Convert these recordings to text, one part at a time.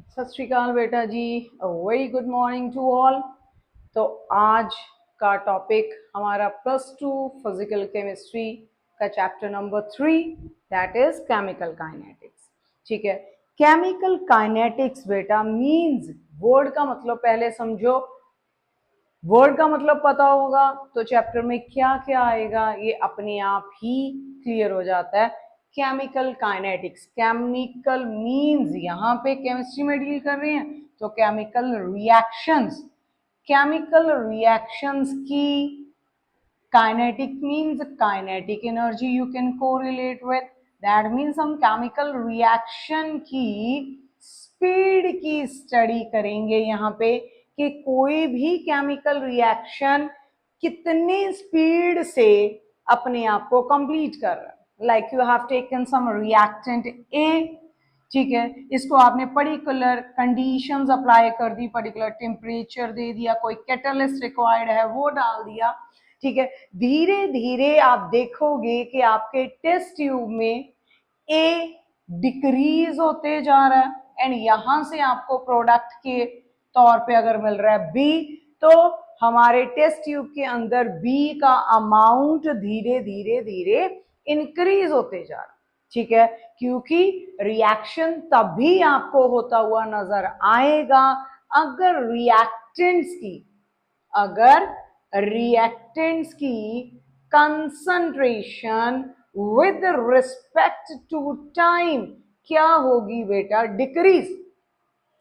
सत श्री अकाल बेटा जी। Very good morning to all. तो आज का टॉपिक हमारा +2 फिजिकल केमिस्ट्री का chapter number 3 that is chemical kinetics. ठीक है, केमिकल काइनेटिक्स बेटा मींस, वर्ड का मतलब पहले समझो। वर्ड का मतलब पता होगा तो चैप्टर में क्या क्या आएगा ये अपने आप ही क्लियर हो जाता है। केमिकल काइनेटिक्स, केमिकल मींस यहाँ पे केमिस्ट्री में डील कर रहे हैं तो केमिकल रिएक्शंस, केमिकल रिएक्शंस की kinetic means kinetic energy you can correlate with. That means हम केमिकल रिएक्शन की स्पीड की स्टडी करेंगे यहाँ पे कि कोई भी केमिकल रिएक्शन कितने स्पीड से अपने आप को कंप्लीट कर रहा है। Like you have taken some reactant A, ठीक है, इसको आपने पर्टिकुलर कंडीशंस अप्लाई कर दी, पर्टिकुलर टेम्परेचर दे दिया, कोई कैटलिस्ट रिक्वायर्ड है वो डाल दिया। ठीक है, धीरे धीरे आप देखोगे कि आपके टेस्ट ट्यूब में ए डिक्रीज होते जा रहा है एंड यहां से आपको प्रोडक्ट के तौर पे अगर मिल रहा है बी, तो हमारे टेस्ट ट्यूब के अंदर बी का अमाउंट धीरे धीरे धीरे इंक्रीज होते जा रहा है। ठीक है, क्योंकि रिएक्शन तभी आपको होता हुआ नजर आएगा अगर रिएक्टेंट्स की concentration with respect to time क्या होगी बेटा, डिक्रीज।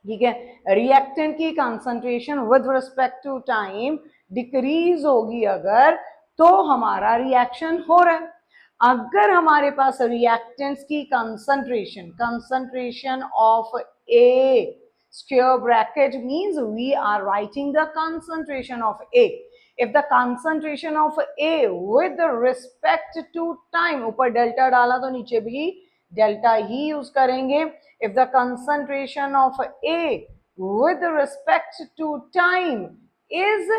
ठीक है, रिएक्टेंट की concentration with respect to time decrease होगी अगर, तो हमारा रिएक्शन हो रहा है। अगर हमारे पास रिएक्टेंट्स की concentration of A, square bracket means we are writing the concentration of A. If the concentration of A with respect to time, ऊपर डेल्टा डाला तो नीचे भी डेल्टा ही यूज करेंगे। If the concentration of A with respect to time is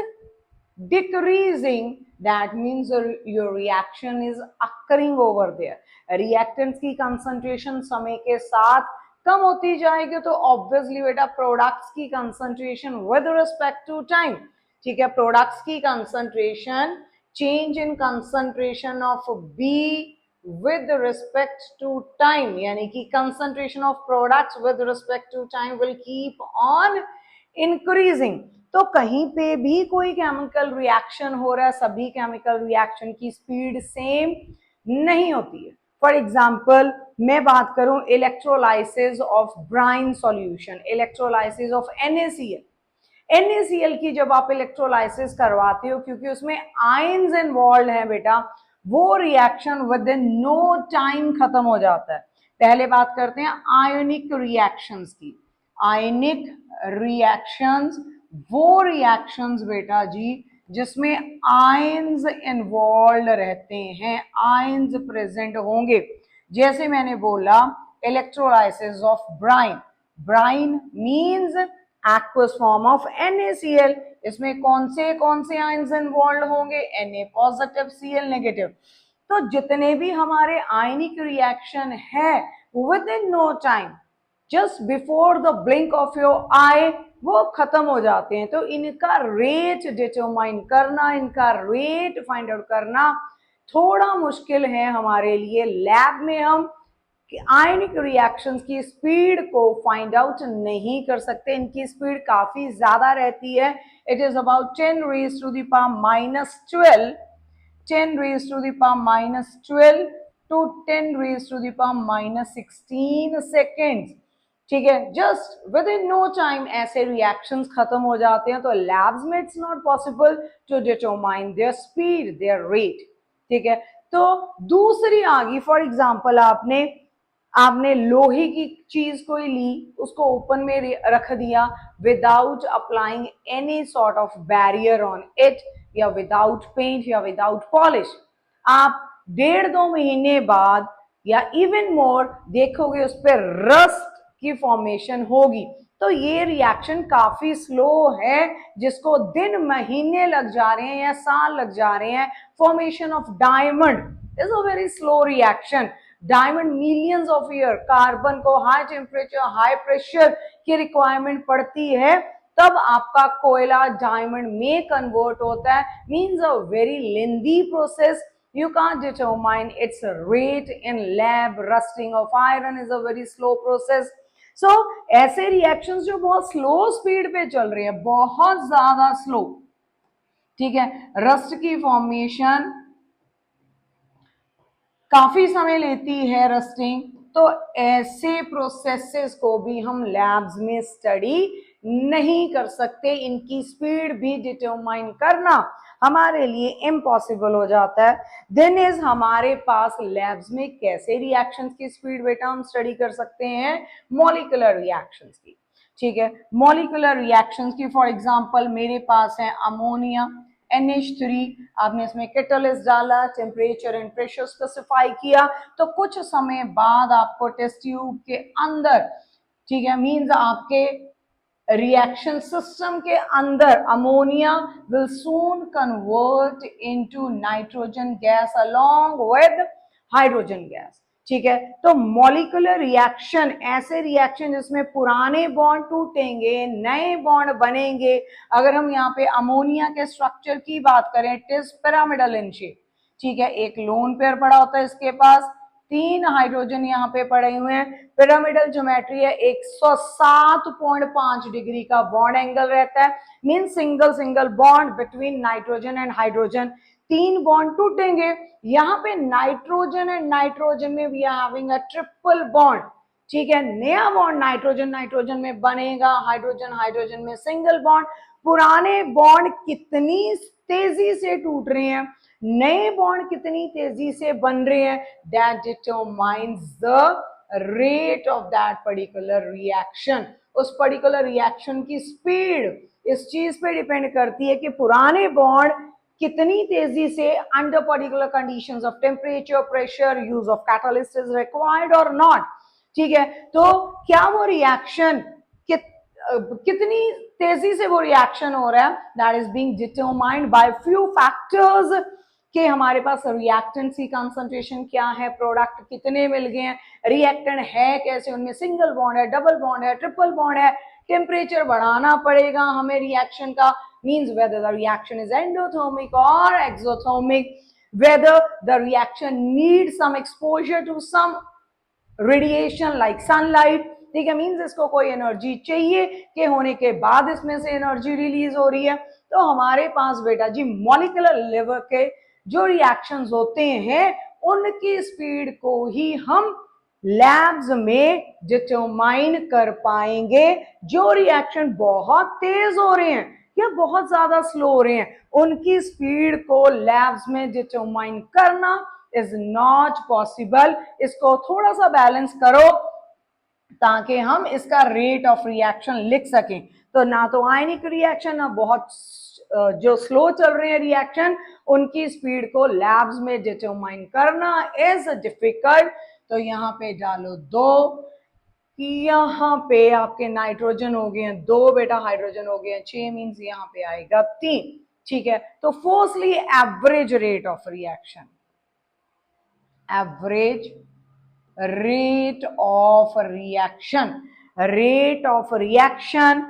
decreasing, that means your reaction is occurring over there. Reactants की concentration समय के साथ कम होती जाएगी तो ऑब्वियसली बेटा प्रोडक्ट्स की concentration with respect to time, ठीक है, प्रोडक्ट्स की concentration, change in concentration of B with respect to time, यानी कि concentration of products with respect to time will keep on increasing. तो कहीं पे भी कोई केमिकल रिएक्शन हो रहा है, सभी केमिकल रिएक्शन की स्पीड सेम नहीं होती है। फॉर एग्जाम्पल मैं बात करूं electrolysis of brine solution, electrolysis of NaCl। NaCl की जब आप इलेक्ट्रोलाइसिस करवाते हो, क्योंकि उसमें आयंस इन्वॉल्व है बेटा, वो reaction within no time खत्म हो जाता है। पहले बात करते हैं आयोनिक रिएक्शंस की। आयनिक रिएक्शंस वो रिएक्शंस बेटा जी जिसमें आयंस इन्वॉल्व रहते हैं, आयंस प्रेजेंट होंगे। जैसे मैंने बोला electrolysis of brine, brine means aqueous form of NaCl, इसमें कौन से आयंस इन्वॉल्व होंगे, Na पॉजिटिव Cl नेगेटिव। तो जितने भी हमारे आयनिक रिएक्शन है within no time, just before the blink of your eye, वो खत्म हो जाते हैं। तो इनका रेट डिटरमाइन करना, इनका रेट फाइंड आउट करना थोड़ा मुश्किल है हमारे लिए। लैब में हम आयनिक रिएक्शंस की स्पीड को फाइंड आउट नहीं कर सकते, इनकी स्पीड काफी ज्यादा रहती है। It is about 10 raised to the power -12, 10 raised to the power -12 to 10 raised to the power -16 seconds। ठीक है, just within no time ऐसे रिएक्शंस खत्म हो जाते हैं। तो लैब्स में it's not possible to determine their speed, their rate. ठीक है, तो दूसरी आ गई, फॉर एग्जाम्पल आपने लोहे की चीज कोई ली, उसको ओपन में रख दिया without applying any sort of barrier on it, या विदाउट पेंट या विदाउट पॉलिश। आप 1.5-2 महीने बाद या इवन मोर देखोगे उस पर रस्ट की फॉर्मेशन होगी। तो ये रिएक्शन काफी स्लो है, जिसको दिन महीने लग जा रहे हैं या साल लग जा रहे हैं। Formation of diamond is a very slow reaction, diamond millions of year, carbon को हाई टेम्परेचर हाई प्रेशर की रिक्वायरमेंट पड़ती है, तब आपका कोयला डायमंड में कन्वर्ट होता है. Means a very lengthy process. You can't determine its rate in lab. Rusting of iron is a very slow process. So ऐसे रिएक्शंस जो बहुत स्लो स्पीड पे चल रहे हैं, बहुत ज्यादा स्लो, ठीक है, रस्ट की फॉर्मेशन काफी समय लेती है रस्टिंग, तो ऐसे प्रोसेसेस को भी हम लैब्स में स्टडी नहीं कर सकते. इनकी स्पीड भी डिटरमाइन करना हमारे लिए इम्पॉसिबल हो जाता है. देन इज हमारे पास लैब्स में कैसे रिएक्शंस की स्पीड बेटा हम स्टडी कर सकते हैं? मॉलिक्यूलर रिएक्शंस की. ठीक है, मॉलिक्यूलर रिएक्शंस की फॉर एग्जांपल मेरे पास है अमोनिया NH3, आपने इसमें कैटलिस्ट डाला, टेम्परेचर एंड प्रेशर स्पेसिफाई किया, तो कुछ समय बाद आपको टेस्ट ट्यूब के अंदर, ठीक है, मींस आपके रिएक्शन सिस्टम के अंदर ammonia will soon convert into nitrogen gas along with hydrogen gas. ठीक है, तो मॉलिक्यूलर रिएक्शन ऐसे रिएक्शन जिसमें पुराने बॉन्ड टूटेंगे, नए बॉन्ड बनेंगे. अगर हम यहाँ पे अमोनिया के स्ट्रक्चर की बात करें, it is pyramidal in shape. ठीक है, एक लोन पेयर पड़ा होता है इसके पास, 3 हाइड्रोजन यहाँ पे पड़े हुए हैं. पिरामिडल ज्योमेट्री है, 107.5 डिग्री का बॉन्ड एंगल रहता है. Mean single single bond between nitrogen and hydrogen, 3 bond टूटेंगे. यहाँ पे नाइट्रोजन एंड नाइट्रोजन में we are having a triple bond. ठीक है, नया बॉन्ड नाइट्रोजन नाइट्रोजन में बनेगा, हाइड्रोजन हाइड्रोजन में सिंगल बॉन्ड. पुराने बॉन्ड कितनी तेजी से टूट रहे हैं, नए बॉन्ड कितनी तेजी से बन रहे हैं, that determines the rate of that particular reaction. उस पर्टिकुलर रिएक्शन की स्पीड इस चीज पे डिपेंड करती है कि पुराने बॉन्ड कितनी तेजी से under particular conditions of temperature pressure use of catalyst is required और नॉट. ठीक है, तो क्या वो रिएक्शन कितनी तेजी से वो रिएक्शन हो रहा है, that is being determined by few factors. कि हमारे पास रिएक्टेंट की कंसंट्रेशन क्या है, प्रोडक्ट कितने मिल गए हैं, रिएक्टेंट है कैसे, उनमें सिंगल बॉन्ड है, डबल बॉन्ड है, ट्रिपल बॉन्ड है, टेम्परेचर बढ़ाना पड़ेगा हमें रिएक्शन का, means whether the reaction is endothermic or exothermic, whether the reaction needs some exposure to some radiation like sunlight. ठीक है, मीन्स इसको कोई एनर्जी चाहिए कि होने के बाद इसमें से एनर्जी रिलीज हो रही है. तो हमारे पास बेटा जी मॉलिक्यूलर लेवल के जो रिएक्शंस होते हैं उनकी स्पीड को ही हम लैब्स में डिटरमाइन कर पाएंगे. जो रिएक्शन बहुत तेज हो रहे हैं या बहुत ज्यादा स्लो हो रहे हैं, उनकी स्पीड को लैब्स में डिटरमाइन करना इज नॉट पॉसिबल. इसको थोड़ा सा बैलेंस करो ताकि हम इसका रेट ऑफ रिएक्शन लिख सकें. तो ना तो आयनिक रिएक्शन, ना बहुत जो स्लो चल रहे हैं रिएक्शन, उनकी स्पीड को लैब्स में डिटरमाइन करना इज डिफिकल्ट. तो यहाँ पे डालो 2, यहाँ पे आपके नाइट्रोजन हो गए हैं 2 बेटा, हाइड्रोजन हो गए हैं 6, मीन्स यहाँ पे आएगा 3. ठीक है, तो firstly average rate of reaction, average rate of reaction, rate of reaction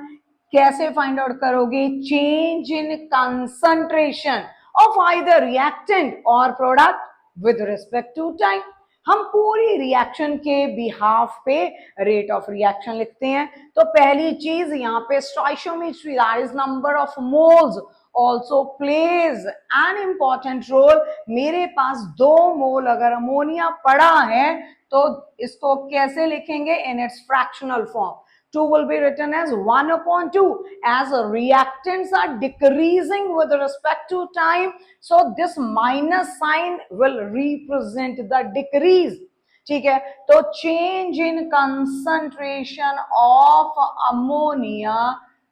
कैसे फाइंड आउट करोगे? Change in concentration of either reactant और product with respect to time. हम पूरी रिएक्शन के बिहाफ पे रेट ऑफ रिएक्शन लिखते हैं. तो पहली चीज यहाँ पे stoichiometry, that is number of moles, also plays an important role. मेरे पास 2 मोल अगर अमोनिया पड़ा है तो इसको कैसे लिखेंगे? in its fractional form. 2 will be written as 1/2. As reactants are decreasing with respect to time, so this minus sign will represent the decrease. ठीक है, तो change in concentration of ammonia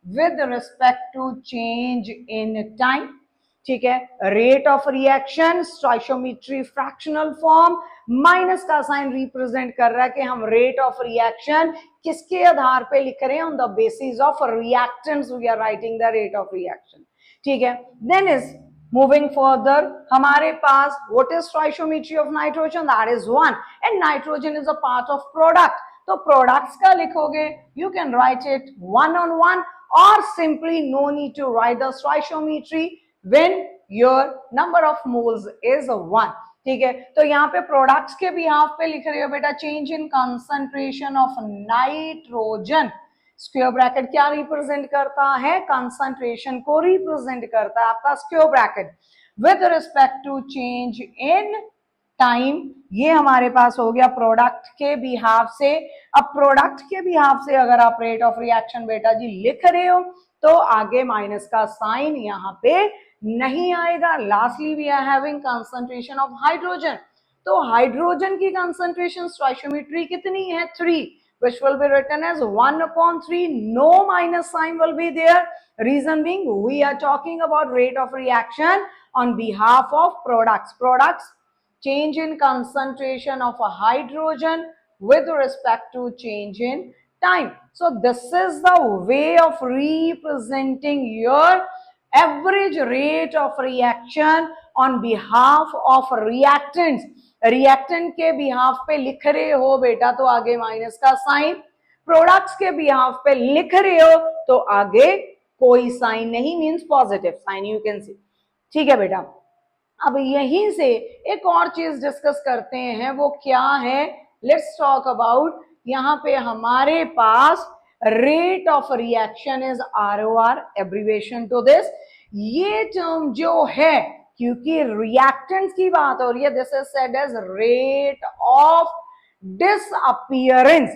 with respect to change in time. ठीक है, rate of reaction stoichiometry fractional form, minus का sign represent कर रहा है कि हम रेट ऑफ रिएक्शन किसके आधार पे लिख रहे हैं? On the basis of reactants we are writing the rate of reaction. ठीक है, देन इज Moving further, हमारे पास what is stoichiometry of nitrogen? That is 1 and nitrogen is a part of product. तो products का लिखोगे, you can write it 1 on 1 or simply no need to write the stoichiometry when your number of moles is 1. ठीक है, तो यहाँ पे products के behalf पे लिख रहे हो बेटा change in concentration of nitrogen. Square bracket क्या रिप्रेजेंट करता है? कंसंट्रेशन को रिप्रेजेंट करता है आपका square bracket with respect to change in time. ये हमारे पास हो गया प्रोडक्ट के बिहाफ से. अब प्रोडक्ट के बिहाफ से अगर आप रेट ऑफ रिएक्शन बेटा जी लिख रहे हो तो आगे माइनस का साइन यहाँ पे नहीं आएगा. Lastly we are having concentration of hydrogen. तो हाइड्रोजन की कंसंट्रेशन स्टोइचियोमेट्री कितनी है? 3, which will be written as 1/3. No minus sign will be there. Reason being, we are talking about rate of reaction on behalf of products. Products change in concentration of a hydrogen with respect to change in time. So this is the way of representing your average rate of reaction on behalf of reactants. Reactant के behalf पे लिख रहे हो बेटा तो आगे minus का sign. Products के बिहाफ पे लिख रहे हो तो आगे कोई साइन नहीं, means positive sign you can see. ठीक है बेटा. अब यहीं से एक और चीज डिस्कस करते हैं, वो क्या है? Let's talk about. यहाँ पे हमारे पास rate of reaction is ROR, abbreviation to this. ये टर्म जो है क्योंकि रिएक्टेंट्स की बात हो रही है, this is said as rate of disappearance.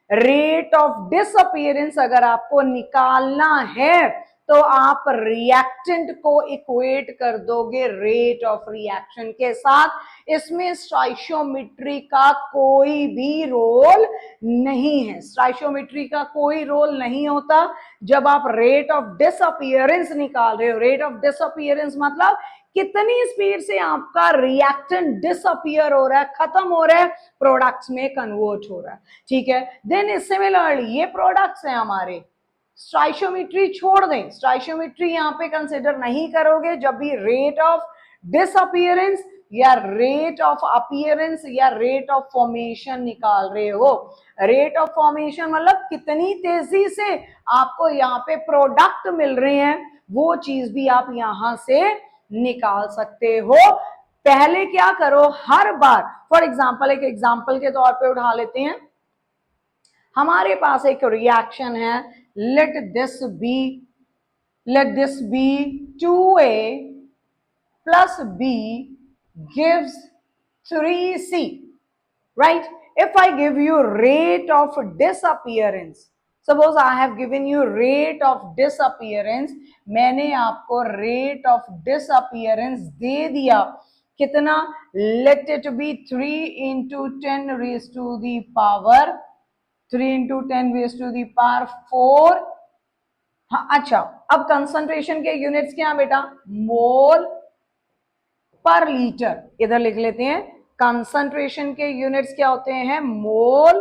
Rate of disappearance अगर आपको निकालना है तो आप रिएक्टेंट को इक्वेट कर दोगे रेट ऑफ रिएक्शन के साथ. इसमें स्टोइचियोमेट्री का कोई भी रोल नहीं है. स्टोइचियोमेट्री का कोई रोल नहीं होता जब आप रेट ऑफ डिसअपीयरेंस निकाल रहे हो. रेट ऑफ डिसअपीयरेंस मतलब कितनी स्पीड से आपका रिएक्टेंट डिसअपीयर हो रहा है, खत्म हो रहा है, प्रोडक्ट्स में कन्वर्ट हो रहा है. ठीक है. देन सिमिलरली ये प्रोडक्ट्स हैं हमारे. स्टोइचियोमेट्री छोड़ दें, स्टोइचियोमेट्री यहाँ पे कंसिडर नहीं करोगे जब भी रेट ऑफ डिसअपीयरेंस या रेट ऑफ अपीयरेंस या रेट ऑफ फॉर्मेशन निकाल रहे हो. रेट ऑफ फॉर्मेशन मतलब कितनी तेजी से आपको यहाँ पे प्रोडक्ट मिल रहे हैं, वो चीज भी आप यहां से निकाल सकते हो. पहले क्या करो, हर बार फॉर एग्जाम्पल, एक एग्जाम्पल के तौर पे उठा लेते हैं. हमारे पास एक रिएक्शन है, let this be 2A plus B gives 3C, right? If I give you rate of disappearance, suppose I have given you rate of disappearance, मैंने आपको rate of disappearance दे दिया कितना? let it be 3 into 10 raised to the power 3 into 10 raised to the power 4. हाँ, अच्छा, अब concentration के units क्या बेटा? मोल पर लीटर. इधर लिख लेते हैं, कंसंट्रेशन के यूनिट्स क्या होते हैं? मोल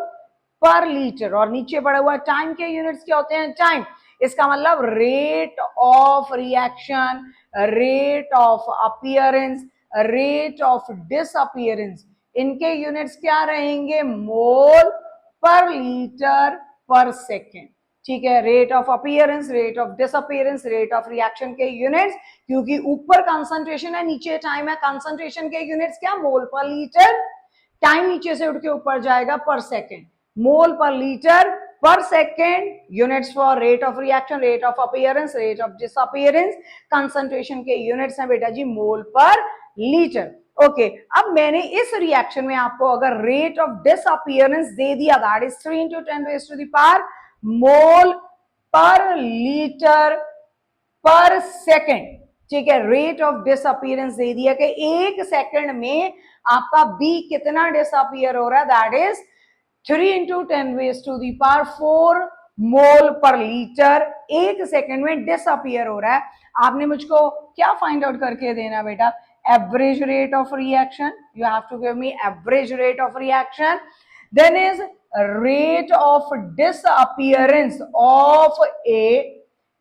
पर लीटर. और नीचे पड़ा हुआ टाइम के यूनिट्स क्या होते हैं? टाइम. इसका मतलब rate of reaction, rate of appearance, rate of disappearance, इनके यूनिट्स क्या रहेंगे? मोल पर लीटर पर सेकेंड. ठीक है. Rate of appearance, rate of disappearance, rate of reaction के यूनिट्स, क्योंकि ऊपर कंसंट्रेशन है नीचे टाइम है, कंसंट्रेशन के यूनिट्स क्या? मोल पर लीटर. टाइम नीचे से उठ के ऊपर जाएगा पर सेकेंड. मोल पर लीटर पर second. Units for rate of reaction, rate of appearance, rate of disappearance. Concentration के यूनिट्स हैं बेटा जी मोल पर लीटर. ओके. अब मैंने इस रिएक्शन में आपको अगर रेट ऑफ डिसअपीयरेंस दे दिया, that is 3 into 10 raised to the power मोल पर लीटर पर सेकेंड. ठीक है. रेट ऑफ डिसअपीयरेंस दे दिया कि एक सेकंड में आपका बी कितना डिसअपीयर हो रहा है, that is 3 into 10 raised to the power 4 mole पर लीटर. एक सेकंड में डिसअपीयर हो रहा है. आपने मुझको क्या फाइंड आउट करके देना बेटा? average rate of reaction. You have to give me average rate of reaction. Then is rate of disappearance of A.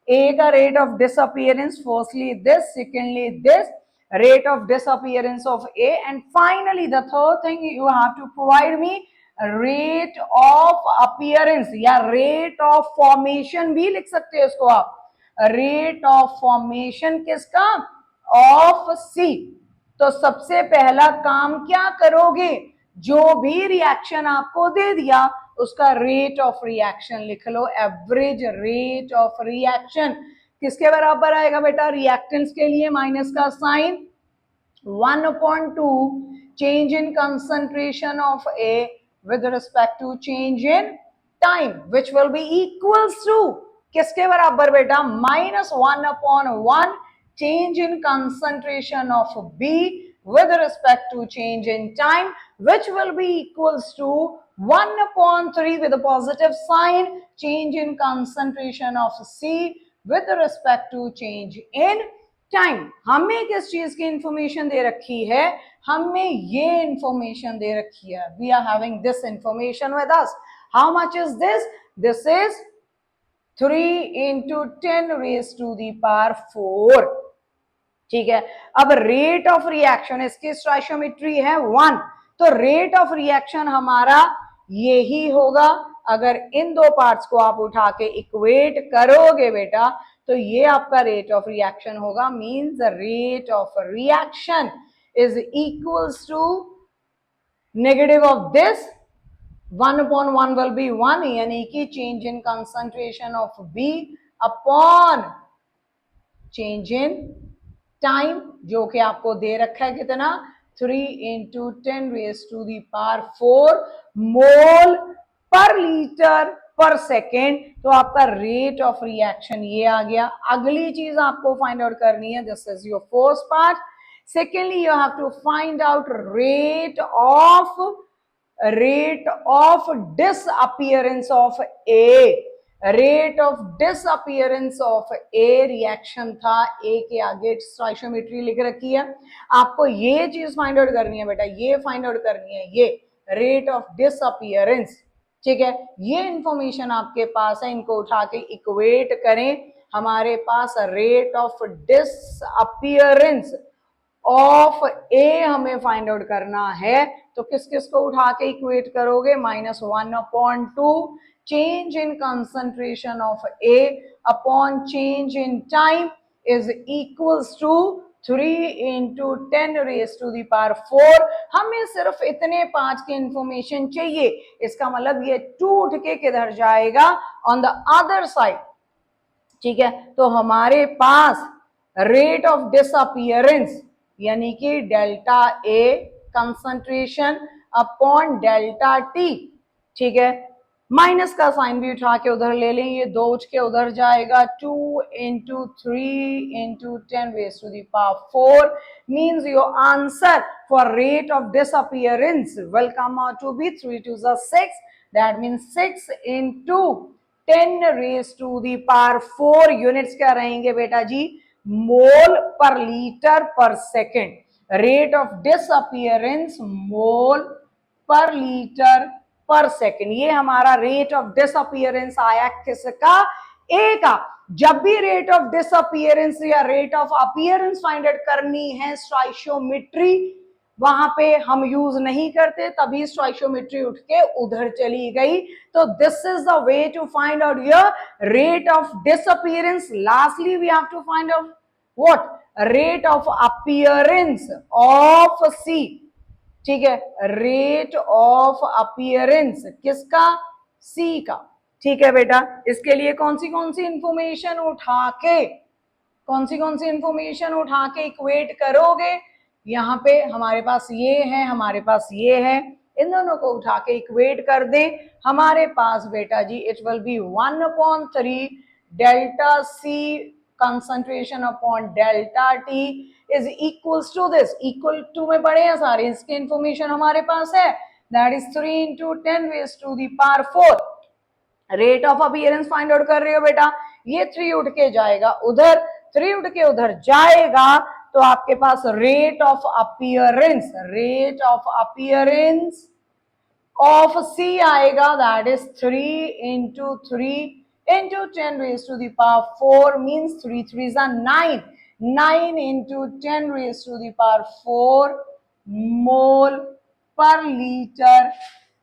A का rate of disappearance, firstly this, secondly this. rate of disappearance of A, and finally the third thing you have to provide me rate of appearance या rate of formation भी लिख सकते हैं इसको आप, rate of formation किसका, of C। तो सबसे पहला काम क्या करोगे, जो भी रिएक्शन आपको दे दिया उसका रेट ऑफ रिएक्शन लिख लो, एवरेज रेट ऑफ रिएक्शन किसके बराबर आएगा बेटा, रिएक्टेंट्स के लिए माइनस का sign 1/2 change in concentration of A with respect to change in time, which will be equals to किसके बराबर बेटा, -1/1 change in concentration of B with respect to change in time, which will be equals to 1/3 with a positive sign change in concentration of C with respect to change in time. हमें किस चीज की information दे रखी है, हमें ये information दे रखी है, we are having this information with us. How much is this, this is 3 into 10 raised to the power 4। ठीक है, अब रेट ऑफ रिएक्शन, इसकी स्टोइचियोमेट्री है 1, तो रेट ऑफ रिएक्शन हमारा यही होगा। अगर इन दो पार्ट्स को आप उठा के इक्वेट करोगे बेटा, तो ये आपका रेट ऑफ रिएक्शन होगा, means rate of reaction is equals to negative of this 1/1 will be 1, यानी कि change in concentration of B upon change in time, जो कि आपको दे रखा है कितना, 3 into 10 raised to the power 4 mole पर लीटर पर सेकेंड। तो आपका रेट ऑफ रिएक्शन ये आ गया। अगली चीज आपको फाइंड आउट करनी है, this is your first part. Secondly you have to find out rate of disappearance of A। Rate of disappearance of A reaction था, ए के आगे स्टोइचियोमेट्री लिख रखी है, आपको ये चीज फाइंड आउट करनी है बेटा, ये फाइंड आउट करनी है, ये रेट ऑफ डिसअपियरेंस। ठीक है, ये इंफॉर्मेशन आपके पास है, इनको उठा के इक्वेट करें। हमारे पास रेट ऑफ डिसअपियरेंस ऑफ ए हमें फाइंड आउट करना है, तो किस किस को उठा के इक्वेट करोगे, -1/2 change in concentration of A upon change in time is equals to 3 into 10 raised to the power 4। हमें सिर्फ इतने 5 की इंफॉर्मेशन चाहिए, इसका मतलब ये 2 उठ के किधर जाएगा, ऑन द अदर साइड। ठीक है, तो हमारे पास रेट ऑफ डिसअपियरेंस यानी कि delta A concentration upon delta T, ठीक है, माइनस का साइन भी उठा के उधर ले लें, ये 2 उठ के उधर जाएगा, 2 into 3 into 10 raised to the power 4 means your answer for rate of disappearance will come out to be 3 to the 6, that means 6 into 10 raised to the power 4 units क्या रहेंगे बेटा जी, मोल पर लीटर पर सेकेंड। रेट ऑफ डिसअपियरेंस मोल पर litre पर second, ये हमारा rate of disappearance आया किसका, ए का। जब भी रेट ऑफ डिसअपियरेंस या rate of appearance find out करनी है, स्टोइचियोमेट्री वहां पे हम यूज नहीं करते, तभी स्टोइचियोमेट्री उठ के उधर चली गई। तो this is the way to find out your rate of disappearance. Lastly we have to find out what, rate of appearance of C. ठीक है, रेट ऑफ अपीयरेंस किसका, सी का। ठीक है बेटा, इसके लिए कौन सी इंफॉर्मेशन उठा के, इंफॉर्मेशन उठा के इक्वेट करोगे, यहाँ पे हमारे पास ये है, हमारे पास ये है, इन दोनों को उठा के इक्वेट कर दें, हमारे पास बेटा जी it will be 1/3 delta C concentration upon delta T is equals to this, equal to में पड़े हैं सारे, इसकी इंफॉर्मेशन हमारे पास है, that is 3 into 10 raised to the power 4। Rate of appearance find out कर रहे हो बेटा, ये 3 उठ के जाएगा उधर, 3 उठ के उधर जाएगा, तो आपके पास रेट ऑफ अपीयरेंस, ऑफ सी आएगा, that is 3 into 3 into 10 raised to the power 4 means 3 3s are 9, 9 into 10 raised to the power 4 mole पर लीटर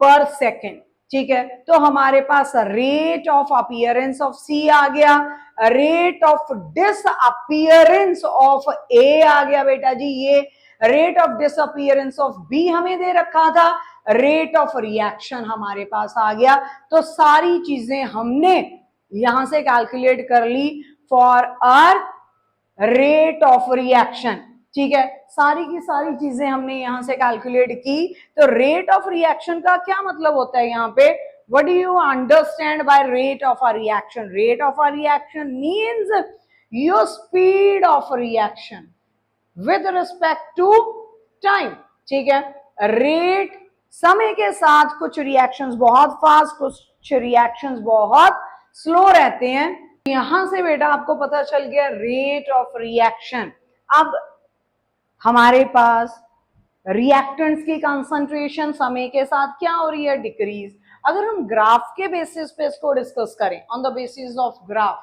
पर सेकेंड। ठीक है, तो हमारे पास rate of appearance of C आ गया, rate of disappearance of A आ गया बेटा जी, ये rate of disappearance of B हमें दे रखा था, रेट ऑफ रिएक्शन हमारे पास आ गया। तो सारी चीजें हमने यहां से कैलकुलेट कर ली for our rate of reaction. ठीक है, सारी की सारी चीजें हमने यहां से कैलकुलेट की। तो रेट ऑफ रिएक्शन का क्या मतलब होता है यहाँ पे, what do you understand by rate of a reaction? Rate of a reaction means your speed of reaction with respect to time। ठीक है, रेट समय के साथ कुछ रिएक्शंस बहुत फास्ट, कुछ रिएक्शंस बहुत स्लो रहते हैं। यहां से बेटा आपको पता चल गया रेट ऑफ रिएक्शन। अब हमारे पास रिएक्टेंट्स की कंसंट्रेशन समय के साथ क्या हो रही है, डिक्रीज। अगर हम ग्राफ के बेसिस पे इसको डिस्कस करें, on the basis of graph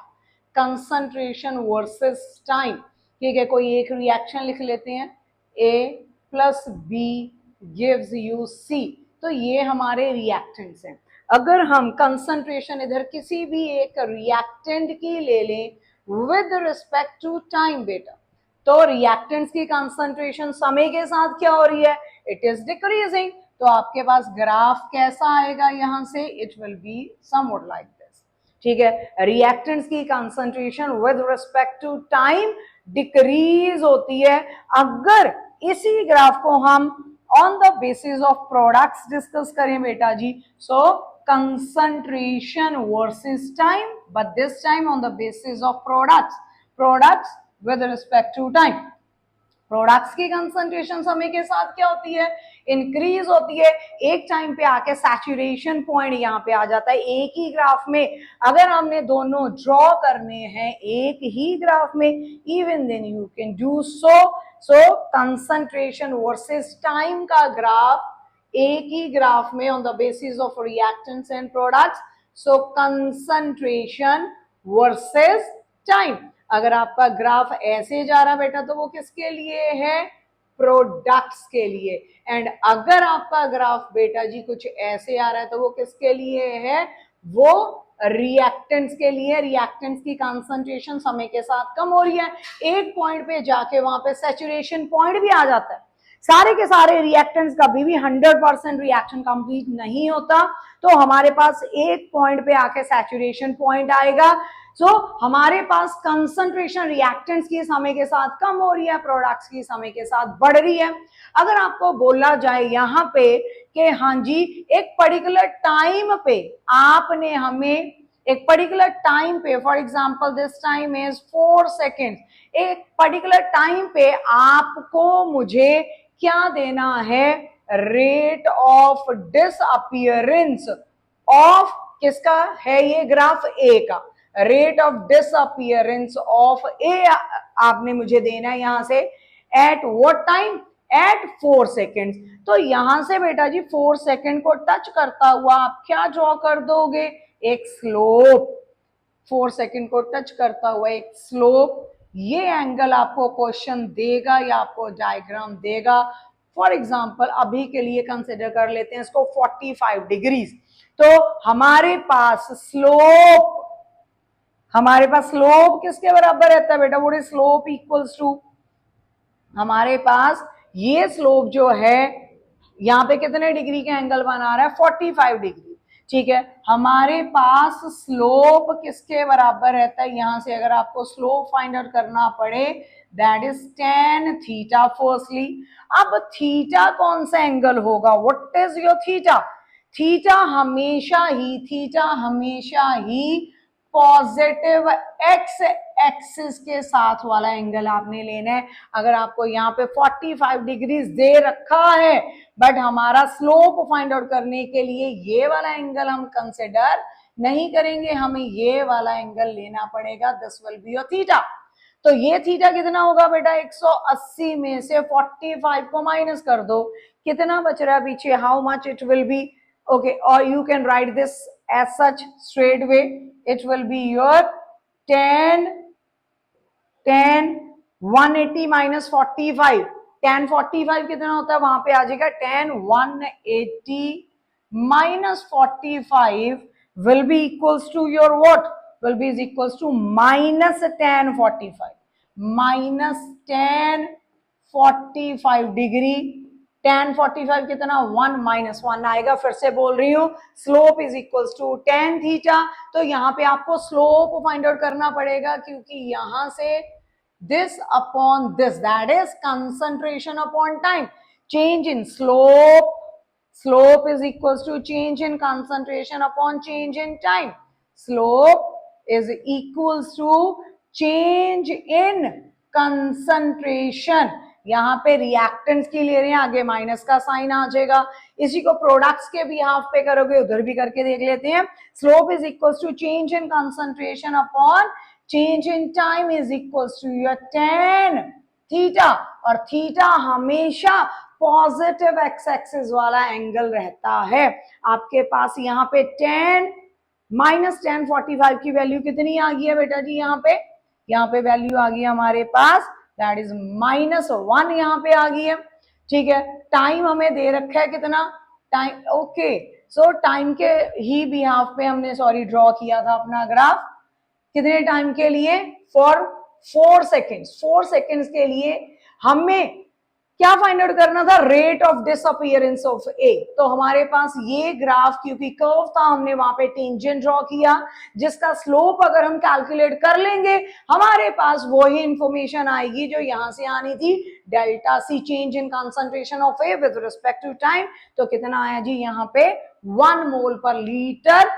concentration versus time, ठीक है, कोई एक रिएक्शन लिख लेते हैं, ए plus B gives you see, तो ये हमारे रिएक्टेंट्स हैं। अगर हम कंसंट्रेशन इधर किसी भी एक रिएक्टेंट की ले लें विद रिस्पेक्ट टू टाइम बेटा, तो रिएक्टेंट्स की कंसंट्रेशन समय के साथ क्या हो रही है, इट इज डिक्रीजिंग। तो आपके पास ग्राफ कैसा आएगा यहां से, it will be somewhat like this. ठीक है, रिएक्टेंट्स की concentration with respect to time decrease होती है। अगर इसी ग्राफ को हम on the basis of products discuss करें बेटा जी, so concentration versus time, but this time on the basis of products with respect to time। Products की कंसंट्रेशन समय के साथ क्या होती है, इंक्रीज होती है। एक टाइम पे आके सैचुरेशन पॉइंट यहाँ पे आ जाता है। एक ही ग्राफ में अगर हमने दोनों ड्रॉ करने हैं एक ही ग्राफ में, even then you can do so concentration versus time का ग्राफ एक ही ग्राफ में on the basis of reactants and products, so concentration versus time. अगर आपका ग्राफ ऐसे जा रहा बेटा तो वो किसके लिए है, प्रोडक्ट्स के लिए। एंड अगर आपका ग्राफ बेटा जी कुछ ऐसे आ रहा है तो वो किसके लिए है, वो रिएक्टेंट्स के लिए। रिएक्टेंट्स की कंसंट्रेशन समय के साथ कम हो रही है, एक पॉइंट पे जाके वहां पे सैचुरेशन पॉइंट भी आ जाता है। सारे के सारे रिएक्टेंट्स कभी भी 100% रिएक्शन कंप्लीट नहीं होता, तो हमारे पास एक पॉइंट पे आके सैचुरेशन पॉइंट आएगा। हमारे पास कंसंट्रेशन रिएक्टेंट्स की समय के साथ कम हो रही है, प्रोडक्ट्स की समय के साथ बढ़ रही है। अगर आपको बोला जाए यहाँ पे कि हाँ जी एक पर्टिकुलर टाइम पे आपने हमें एक पर्टिकुलर टाइम पे, for example this time is 4 second, एक पर्टिकुलर टाइम पे आपको मुझे क्या देना है, रेट ऑफ डिसअपीयरेंस ऑफ किसका है, ये ग्राफ ए का, rate of disappearance of A आपने मुझे देना है यहां से at what time, at 4 second. तो यहां से बेटा जी 4 सेकेंड को टच करता हुआ आप क्या ड्रॉ कर दोगे, एक स्लोप। 4 सेकेंड को टच करता हुआ एक स्लोप, ये एंगल आपको क्वेश्चन देगा या आपको डायग्राम देगा। फॉर एग्जांपल अभी के लिए कंसिडर कर लेते हैं इसको 45 डिग्रीज। तो हमारे पास स्लोप किसके बराबर रहता है बेटा, वो स्लोप इक्वल्स टू, हमारे पास ये स्लोप जो है यहाँ पे कितने डिग्री का एंगल बना रहा है, 45 डिग्री। ठीक है, हमारे पास स्लोप किसके बराबर रहता है, यहां से अगर आपको स्लोप फाइंड आउट करना पड़े that is tan theta firstly. अब थीटा कौन सा एंगल होगा, what is your theta, theta हमेशा ही पॉजिटिव एक्स एक्सिस के साथ वाला एंगल आपने लेना है। अगर आपको यहाँ पे 45 डिग्रीज दे रखा है बट हमारा स्लोप फाइंड आउट करने के लिए ये वाला एंगल हम कंसिडर नहीं करेंगे, हमें ये वाला एंगल लेना पड़ेगा, this will be your theta. तो ये थीटा कितना होगा बेटा, 180 में से 45 को माइनस कर दो, कितना बच रहा है पीछे, how much it will B, okay, or you can write this as such straight way, it will be your tan 180 minus 45, tan 45 कितना होता है, वहां पे आ जाएगा tan 180 minus 45 will be equals to your what, will be is equals to minus tan 45, minus tan 45 degree, tan 45 कितना 1 minus 1 आएगा। फिर से बोल रही हूं, slope is equals to tan theta. तो यहां पे आपको स्लोप फाइंड आउट करना पड़ेगा, क्योंकि यहां से this upon this, that is concentration upon time, change in slope, slope is equals to change in concentration upon change in time, slope is equals to change in concentration। यहां पे reactants की ले रहे हैं, आगे माइनस का sign आ जाएगा। इसी को प्रोडक्ट्स के भी हाफ पे करोगे, उधर भी करके देख लेते हैं। Slope is equals to change in concentration upon change in time is equals to your tan theta, और थीटा हमेशा पॉजिटिव एक्स एक्सिस वाला एंगल रहता है। आपके पास यहाँ पे tan माइनस tan 45 की वैल्यू कितनी आ गई है बेटा जी, यहाँ पे वैल्यू आ गई हमारे पास, दैट इज -1 यहाँ पे आ गई है। ठीक है, टाइम हमें दे रखा है कितना टाइम, ओके सो टाइम के ही बिहाफ पे हमने ड्रॉ किया था अपना ग्राफ, कितने टाइम के लिए, फॉर 4 सेकेंड्स, 4 सेकेंड्स के लिए हमें क्या फाइंड आउट करना था, रेट ऑफ डिसअपीयरेंस ऑफ ए। तो हमारे पास ये ग्राफ, क्योंकि कर्व था, हमने वहां पे टेंजेंट ड्रॉ किया, जिसका स्लोप अगर हम कैलकुलेट कर लेंगे हमारे पास वही इंफॉर्मेशन आएगी जो यहां से आनी थी, delta C, change in concentration of A with respect to time. तो कितना आया जी यहाँ पे 1 मोल पर लीटर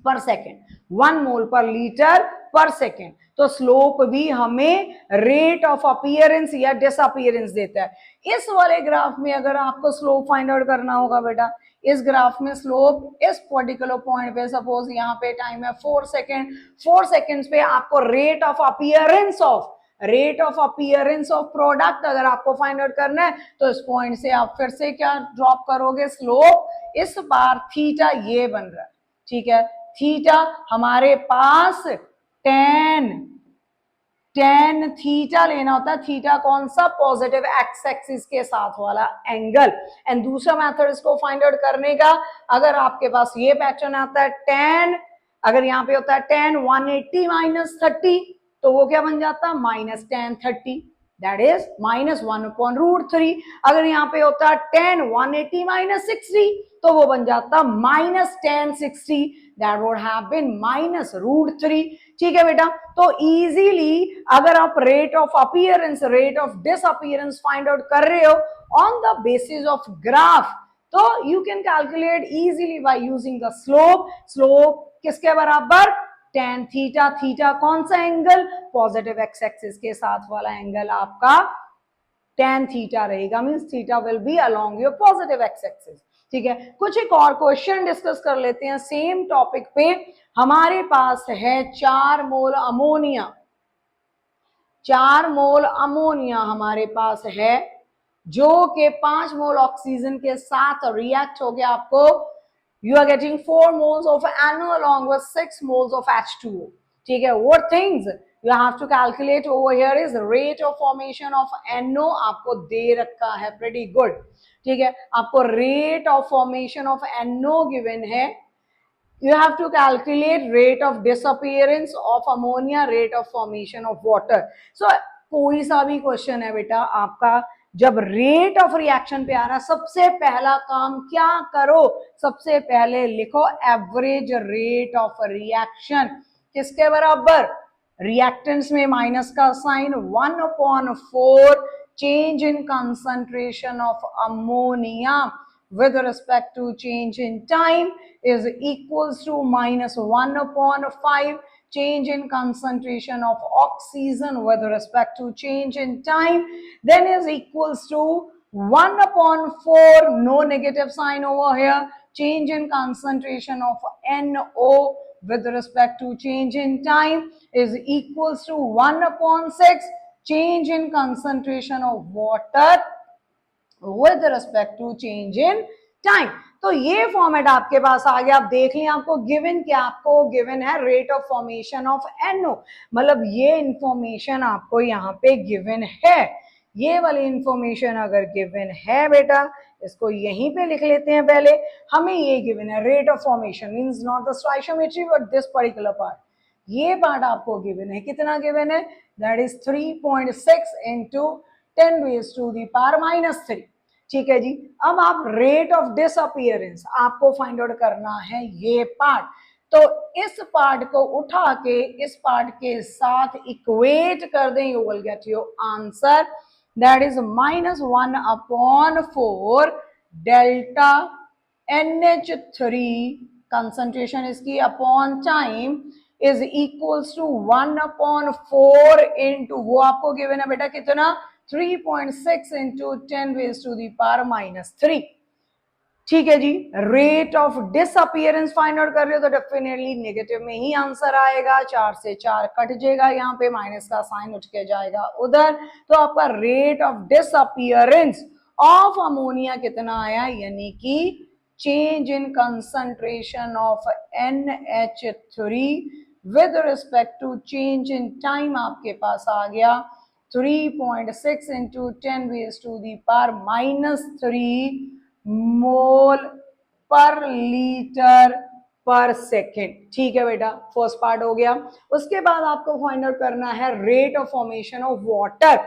पर सेकेंड, 1 मोल पर लीटर पर सेकेंड। तो स्लोप भी हमें रेट ऑफ अपीयरेंस या डिसअपीयरेंस देता है। इस वाले ग्राफ में अगर आपको स्लोप फाइंड आउट करना होगा बेटा, इस ग्राफ में स्लोप इस पर्टिकुलर पॉइंट पे, सपोज यहाँ पे टाइम है 4 सेकेंड, 4 सेकेंड्स पे आपको rate of appearance of product अगर आपको फाइंड आउट करना है, तो इस पॉइंट से आप फिर से क्या ड्रॉप करोगे, स्लोप। इस बार थीटा ये बन रहा है, ठीक है, थीटा हमारे पास tan थीटा लेना होता है। थीटा कौन सा, पॉजिटिव एक्स एक्सिस के साथ वाला एंगल। एंड दूसरा मेथड इसको फाइंड आउट करने का, अगर आपके पास ये पैटर्न आता है tan, अगर यहाँ पे होता है tan 180 माइनस 30, तो वो क्या बन जाता है, माइनस tan 30, दैट इज -1/√3। अगर यहाँ पे होता है tan 180 माइनस 60, तो वो बन जाता -tan 60, that would have been -√3। ठीक है बेटा, तो इजीली अगर आप rate of appearance, rate of disappearance find out कर रहे हो on the basis of graph, तो you can calculate easily by using the slope. Slope किसके बराबर, tan थीटा। थीटा कौन सा एंगल, पॉजिटिव एक्स एक्सिस के साथ वाला एंगल आपका tan थीटा रहेगा, means theta will be along your positive X axis. ठीक है, कुछ एक और क्वेश्चन डिस्कस कर लेते हैं सेम टॉपिक पे। हमारे पास है 4 मोल अमोनिया, 4 मोल अमोनिया हमारे पास है, जो कि 5 मोल ऑक्सीजन के साथ रिएक्ट हो गया, आपको you are getting 4 moles of NO along with 6 moles of H2O. ठीक है, what things you have to calculate over here is rate of formation of NO आपको दे रखा है, pretty good। ठीक है, आपको rate of formation of NO given है, you have to calculate rate of disappearance of ammonia, rate of formation of water। So कोई सा भी क्वेश्चन है बेटा आपका, जब रेट ऑफ रिएक्शन पे आ रहा, सबसे पहला काम क्या करो, सबसे पहले लिखो एवरेज रेट ऑफ रिएक्शन, किसके बराबर, रिएक्टेंट्स में माइनस का sign, 1/4 change in concentration of ammonia with respect to change in time is equals to -1/5 change in concentration of oxygen with respect to change in time, then is equals to 1/4, no negative sign over here, change in concentration of NO with respect to change in time is equals to 1/6 change in concentration of water with respect to change in time। तो ये format आपके पास आ गया। आप देख लें, आपको given क्या, आपको गिवन है rate of formation of NO, मतलब ये इंफॉर्मेशन आपको यहाँ पे गिवन है। ये वाली इंफॉर्मेशन अगर गिवन है बेटा, इसको यहीं पे लिख लेते हैं पहले। हमें ये गिवन है rate of formation means not the stoichiometry but this particular part. ये पार्ट आपको गिवन है, कितना गिवन है, दैट इज 3.6 इंटू 10⁻⁻3। ठीक है जी। अब आप रेट ऑफ डिसअपीयरेंस आपको फाइंड आउट करना है ये पार्ट। तो इस पार्ट को उठा के इस पार्ट के साथ इक्वेट कर दें, you will get your answer, that is -1/4 delta NH3 concentration इसकी upon time is equals to 1/4 into, वो आपको गिवन है बेटा कितना, 3.6 इंटू 10⁻⁻3। ठीक है जी। Rate of disappearance find out कर रहे हो तो डेफिनेटली नेगेटिव में ही आंसर आएगा, 4 से 4 कट जाएगा, यहाँ पे माइनस का साइन उठ के जाएगा उधर, तो आपका rate of disappearance of ammonia कितना आया, यानी कि change in concentration of NH3 with respect to change in time आपके पास आ गया 3.6 इंटू 10⁻⁻3 मोल पर लीटर पर सेकेंड। ठीक है बेटा, फर्स्ट पार्ट हो गया। उसके बाद आपको फाइंड आउट करना है rate of formation of water.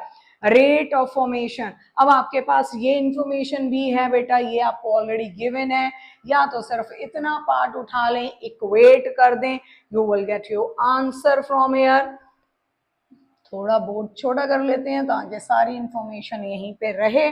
Rate of formation, अब आपके पास ये इंफॉर्मेशन भी है बेटा, ये आपको ऑलरेडी गिवन है, या तो सिर्फ इतना पार्ट उठा लें, इक्वेट कर दें, you will get your answer from here. थोड़ा बोर्ड छोटा कर लेते हैं ताकि सारी इंफॉर्मेशन यहीं पे रहे।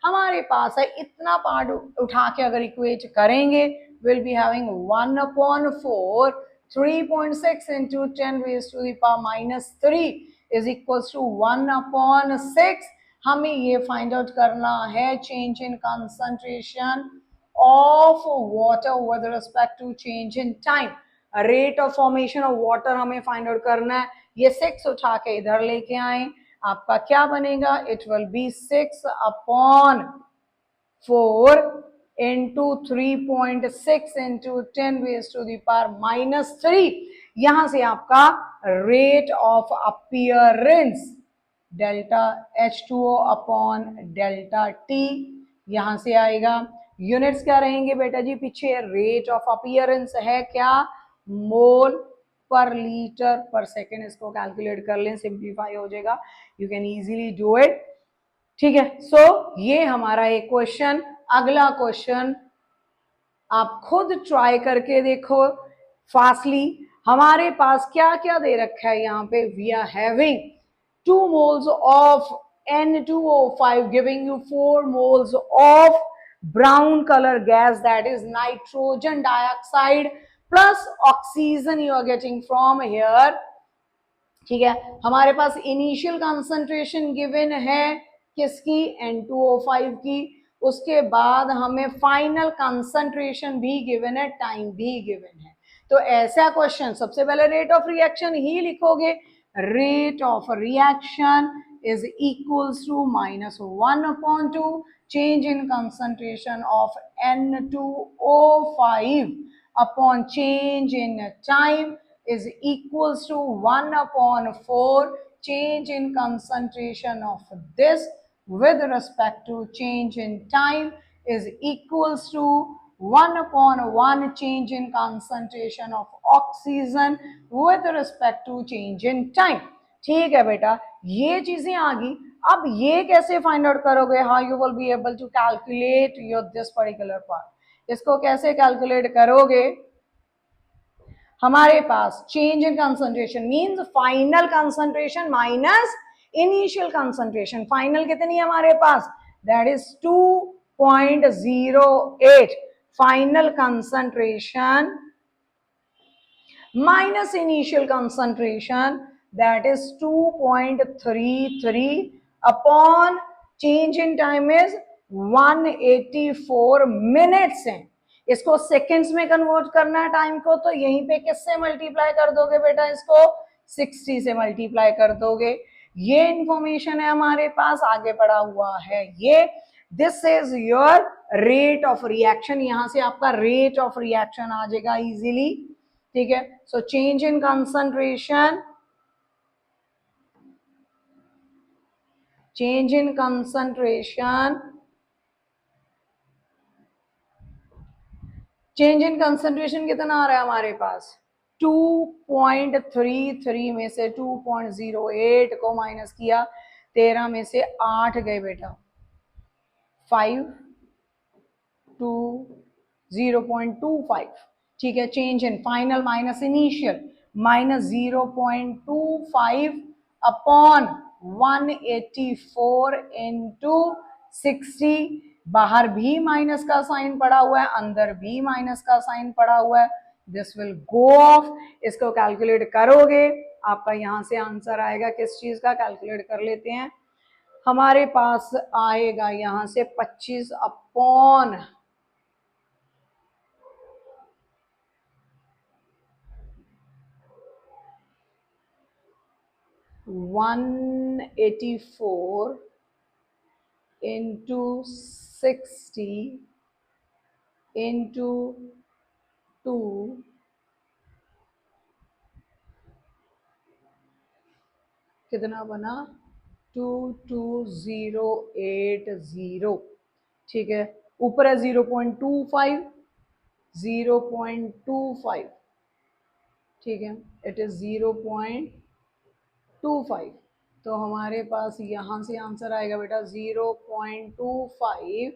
हमारे पास है इतना पार्ट उठा के अगर इक्वेट करेंगे, will be having 1/4 3.6 into 10⁻⁻3 is equals to 1/6। हमें ये फाइंड आउट करना है change in concentration of water with respect to change in time. Rate of formation of water हमें फाइंड आउट करना है। ये 6 उठा के इधर लेके आए, आपका क्या बनेगा, it will B 6/4 into 3.6 into 10⁻⁻3। यहां से आपका rate of appearance delta H2O upon delta T यहां से आएगा। यूनिट्स क्या रहेंगे बेटा जी पीछे, रेट ऑफ अपीयरेंस है क्या, मोल पर लीटर पर सेकेंड। इसको कैलकुलेट कर लें, सिंप्लीफाई हो जाएगा, you can easily do it. ठीक है, सो ये हमारा एक क्वेश्चन। अगला क्वेश्चन आप खुद ट्राई करके देखो फास्टली। हमारे पास क्या क्या दे रखा है यहाँ पे, we are having 2 moles of N2O5 giving you 4 moles of brown color gas, that is nitrogen dioxide plus oxygen you are getting from here। ठीक है, हमारे पास इनिशियल कंसंट्रेशन गिवन है किसकी, N2O5 की। उसके बाद हमें फाइनल कंसंट्रेशन भी गिवन है, टाइम भी गिवन है। तो ऐसा क्वेश्चन सबसे पहले रेट ऑफ रिएक्शन ही लिखोगे, rate of reaction is equals to -1/2 change in concentration of N2O5 upon change in time is equals to 1/4 change in concentration of this with respect to change in time is equals to 1/1 change in concentration of oxygen with respect to change in time। ठीक है बेटा, ये चीजें आ गई। अब ये कैसे find out करोगे, how you will be able to calculate your this particular part. इसको कैसे कैलकुलेट करोगे, हमारे पास change in concentration means final concentration minus initial concentration. Final कितनी है हमारे पास, that is 2.08 final concentration minus initial concentration that is 2.33 upon change in time is 184 minutes है। इसको सेकेंड्स में कन्वर्ट करना है टाइम को, तो यहीं पे किससे मल्टीप्लाई कर दोगे बेटा, इसको 60 से मल्टीप्लाई कर दोगे। ये इंफॉर्मेशन है हमारे पास, आगे पड़ा हुआ है ये। This is your rate of reaction, यहां से आपका रेट ऑफ रिएक्शन आ जाएगा इजीली, ठीक है। So change in concentration, change in concentration, change in concentration कितना आ रहा है हमारे पास 2.33 में से 2.08 को माइनस किया, 13 में से 8 गए बेटा, 5 टू 0.25, ठीक है। Change in final minus initial, minus 0.25 upon 184 into 60, बाहर भी माइनस का साइन पड़ा हुआ है, अंदर भी माइनस का साइन पड़ा हुआ है, दिस विल गो ऑफ। इसको कैलकुलेट करोगे आपका यहां से आंसर आएगा किस चीज का, कैलकुलेट कर लेते हैं। हमारे पास आएगा यहां से 25 अपॉन 184 into 60 into 2, कितना बना 22080, ठीक है। ऊपर है 0.25, 0.25, ठीक है, इट इज 0.25, तो हमारे पास यहां से आंसर आएगा बेटा 0.25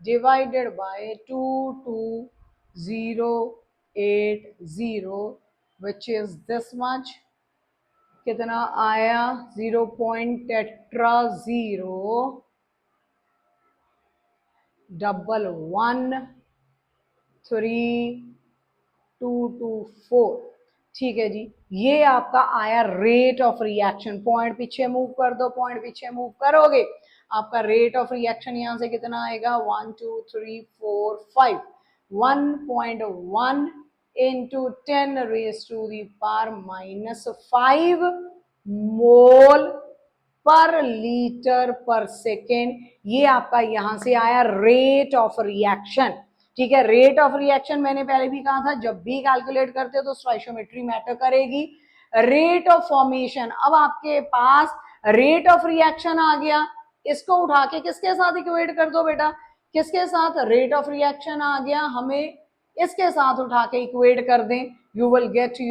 divided by 22080, which is this much, कितना आया 0.00113224, ठीक है जी। ये आपका आया रेट ऑफ रिएक्शन। पॉइंट पीछे मूव कर दो, पॉइंट पीछे मूव करोगे आपका रेट ऑफ रिएक्शन यहां से कितना आएगा 1 2 3 4 5, 1.1 into 10 raised to the power minus 5 mole पर लीटर पर सेकेंड। ये आपका यहां से आया रेट ऑफ रिएक्शन, ठीक है। रेट ऑफ रिएक्शन मैंने पहले भी कहा था, जब भी कैलकुलेट करते हो तो स्टोइचियोमेट्री मैटर करेगी। रेट ऑफ फॉर्मेशन, अब आपके पास रेट ऑफ रिएक्शन आ गया, इसको उठा के किसके साथ इक्वेट कर दो बेटा, किसके साथ, रेट ऑफ रिएक्शन आ गया, हमें इसके साथ उठा के इक्वेट कर दें, you will get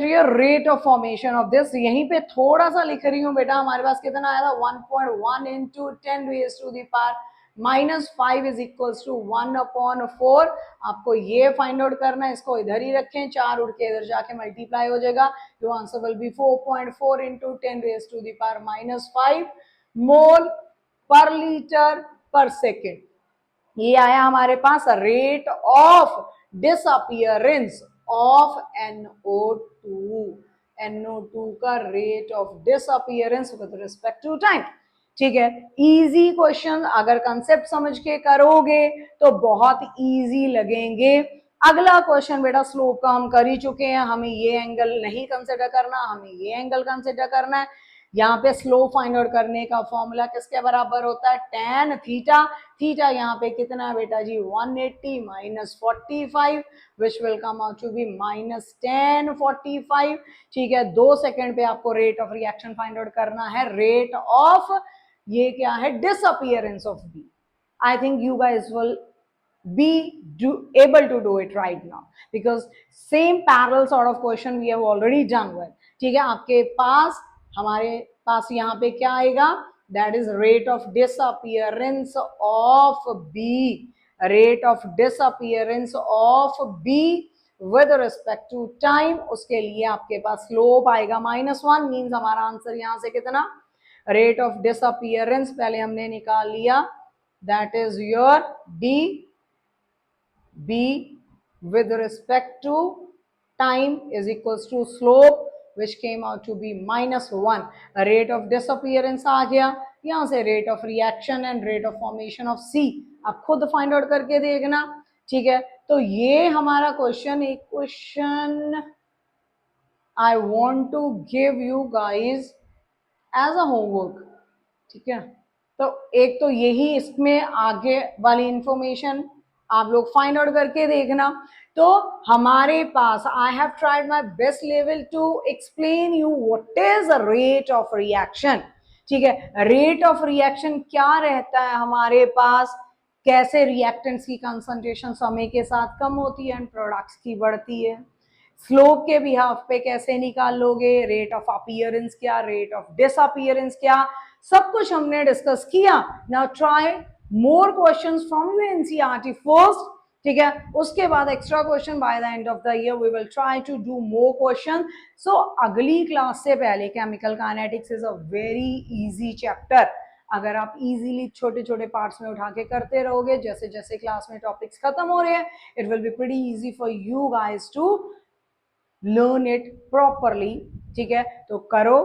your rate of formation of this. यहीं पे थोड़ा सा लिख रही हूं बेटा, हमारे पास कितना आया था 1.1 into 10 raised to the power minus 5 is equals to 1/4। आपको ये फाइंड आउट करना है, इसको इधर ही रखें, 4 उड़ के इधर जाके मल्टीप्लाई हो जाएगा, your answer will be 4.4 into 10 raised to the power minus 5 mole पर लीटर पर सेकेंड। ये आया हमारे पास rate of disappearance of NO2, NO2 का rate of disappearance with respect to time, ठीक है। इजी क्वेश्चन, अगर कंसेप्ट समझ के करोगे तो बहुत इजी लगेंगे। अगला क्वेश्चन बेटा स्लोप का हम कर ही चुके हैं, हमें ये एंगल नहीं कंसिडर करना, हमें ये एंगल कंसिडर करना है। यहाँ पे स्लोप फाइंड आउट करने का फॉर्मूला किसके बराबर होता है, tan थीटा। थीटा यहाँ पे कितना है बेटा जी 180 minus 45, which will come out to be minus tan 45, ठीक है। 2 सेकेंड पे आपको rate of reaction find out करना है, रेट ऑफ ये क्या है disappearance of B. I think you guys will be able to do it right now because same parallel sort of question we have already done with, ठीक है। आपके पास हमारे पास यहाँ पे क्या आएगा, that is rate of disappearance of B, rate of disappearance of B with respect to time। उसके लिए आपके पास स्लोप आएगा -1, मीन्स हमारा आंसर यहाँ से कितना, रेट ऑफ डिसअपियरेंस पहले हमने निकाल लिया, that is your D, B with respect to time is equals to slope which came out to be -1। rate of disappearance आ गया, यहां से rate of reaction and rate of formation of C आप खुद find out करके देखना, ठीक है। तो ये हमारा क्वेश्चन, एक question I want to give you guys as a homework, ठीक है। तो एक तो यही इसमें आगे वाली इंफॉर्मेशन आप लोग फाइंड आउट करके देखना। तो हमारे पास I have tried my best level to explain you what is a rate of reaction. ठीक है, रेट ऑफ रिएक्शन क्या रहता है हमारे पास, कैसे रिएक्टेंट्स की कंसंट्रेशन समय के साथ कम होती है एंड प्रोडक्ट्स की बढ़ती है। स्लोप के बिहाफ पे कैसे निकाल लोगे, रेट ऑफ अपीयरेंस क्या, रेट ऑफ डिसअपीयरेंस क्या, सब कुछ हमने डिस्कस किया। Now try more questions from you NCERT first. ठीक है, उसके बाद extra question by the end of the year we will try to do more question. So अगली क्लास से पहले chemical kinetics is a very easy chapter. अगर आप easily छोटे छोटे पार्ट्स में उठा के करते रहोगे, जैसे जैसे क्लास में टॉपिक्स खत्म हो रहे हैं, it will be pretty easy for you guys to learn it properly. ठीक है, तो करो,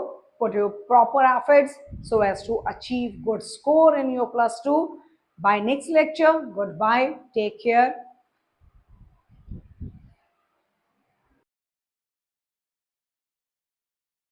put your proper efforts so as to achieve good score in your plus 2. By next lecture, goodbye, take care.